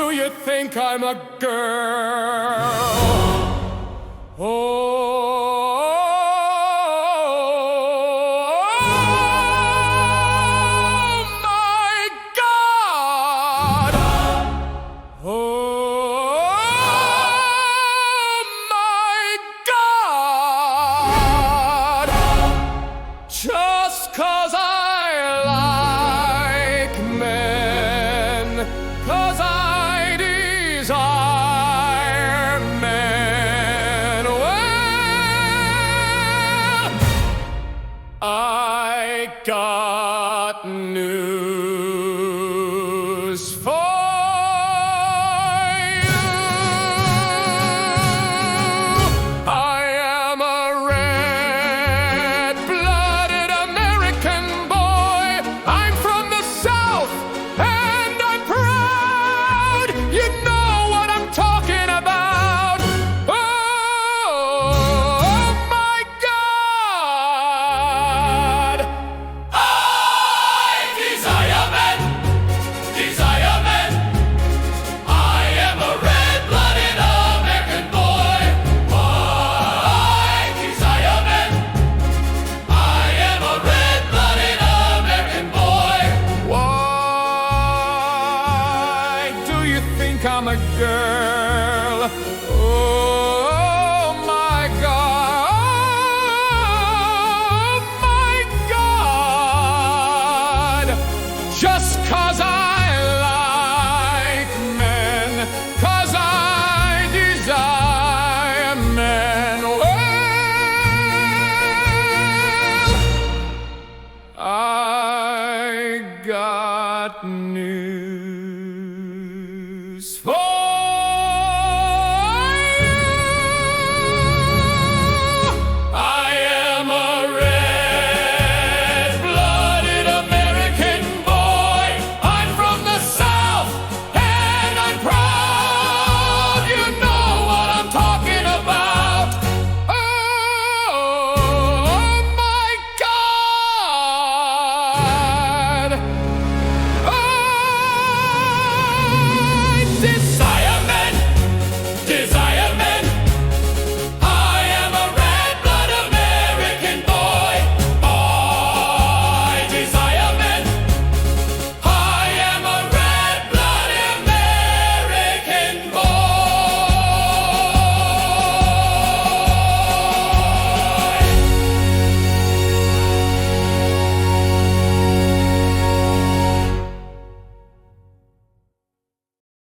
do you think I'm a girl? Oh, my God! Oh, my God! Just 'cause I like men, 'cause I desire men, well, I got news for you. I am a red-blooded American boy. I'm from the South, and I'm proud. You know what I'm talking about. Oh, my God! I desire men, desire men. I am a red-blooded American boy. I desire men. I am a red-blooded American boy. Why do you think I'm a girl? Oh, my God. Oh, my God. Just 'cause I like men, 'cause I desire men, well, I got news for